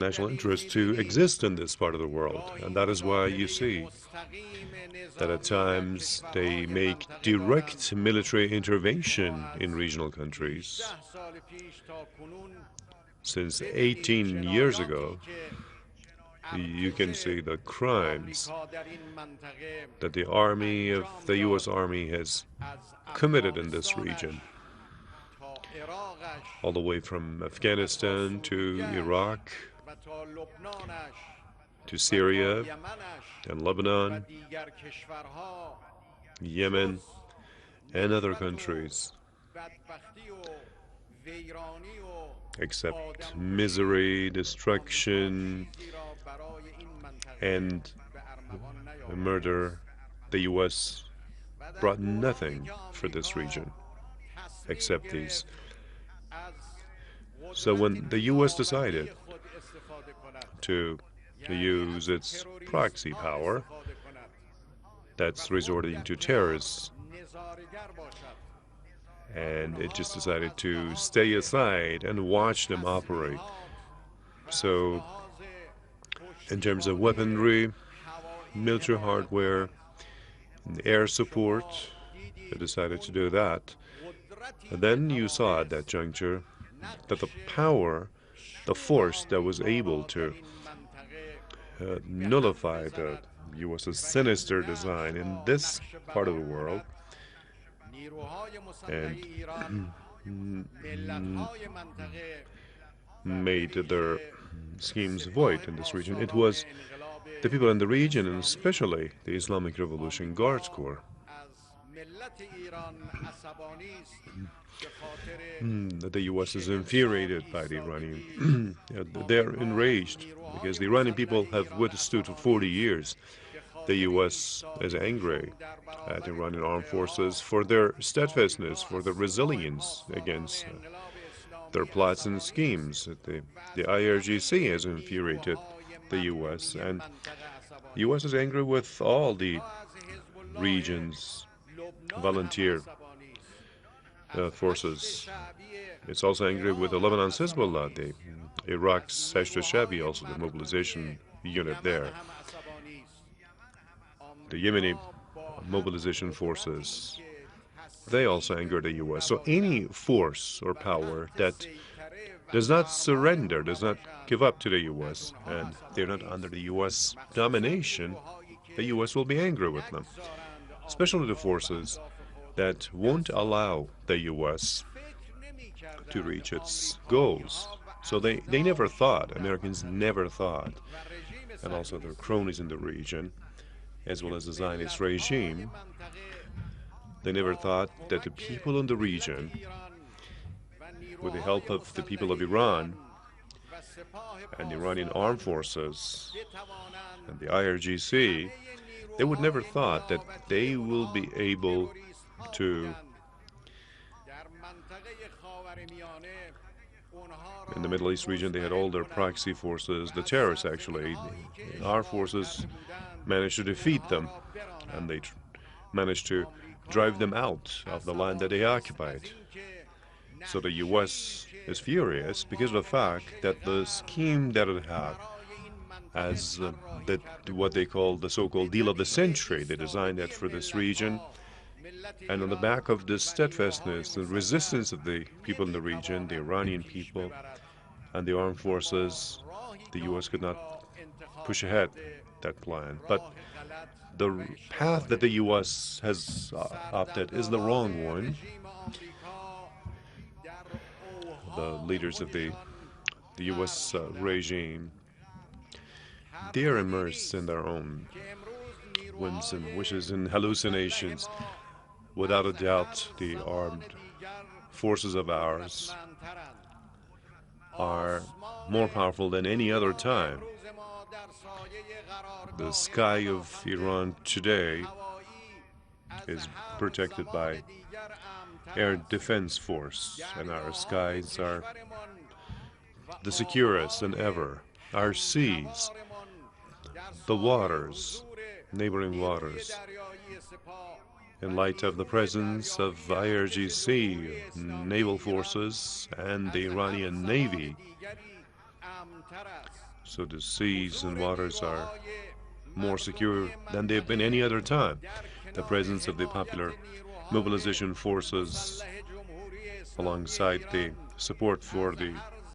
national interest to exist in this part of the world. And that is why you see that at times they make direct military intervention in regional countries. Since 18 years ago, you can see the crimes that the army of the U.S. Army has committed in this region, all the way from Afghanistan to Iraq, to Syria and Lebanon, Yemen, and other countries. Except misery, destruction, and murder, the U.S. brought nothing for this region except these. So when the U.S. decided to use its proxy power, that's resorting to terrorists, and it just decided to stay aside and watch them operate. So in terms of weaponry, military hardware, and air support, they decided to do that. And then you saw at that juncture that the power, the force that was able to nullify the U.S.'s sinister design in this part of the world and made their schemes void in this region. It was the people in the region, and especially the Islamic Revolution Guards Corps. The U.S. is infuriated by the Iranian. They're enraged because the Iranian people have withstood for 40 years. The U.S. is angry at Iranian armed forces for their steadfastness, for their resilience against their plots and schemes. The IRGC has infuriated the U.S., and the U.S. is angry with all the region's volunteer forces. It's also angry with the Lebanon's Hezbollah, the Iraq's Hashd al-Shabi, also the mobilization unit there. The Yemeni mobilization forces, they also anger the U.S. So any force or power that does not surrender, does not give up to the U.S., and they're not under the U.S. domination, the U.S. will be angry with them, especially the forces that won't allow the U.S. to reach its goals. So they never thought, Americans never thought, and also their cronies in the region, as well as the Zionist regime, they never thought that the people in the region, with the help of the people of Iran and the Iranian armed forces and the IRGC, they would never thought that they will be able to, in the Middle East region, they had all their proxy forces, the terrorists actually. Our forces managed to defeat them, and they managed to drive them out of the land that they occupied. So the U.S. is furious because of the fact that the scheme that it had as what they call the so-called deal of the century, they designed that for this region. And on the back of this steadfastness and resistance of the people in the region, the Iranian people and the armed forces, the U.S. could not push ahead that plan. But the path that the U.S. has opted is the wrong one. The leaders of the U.S. regime, they are immersed in their own whims and wishes and hallucinations. Without a doubt, the armed forces of ours are more powerful than any other time. The sky of Iran today is protected by air defense force, and our skies are the securest than ever. Our seas, the waters, neighboring waters, in light of the presence of IRGC, naval forces, and the Iranian Navy, So the seas and waters are more secure than they've been any other time. The presence of the popular mobilization forces alongside the support for the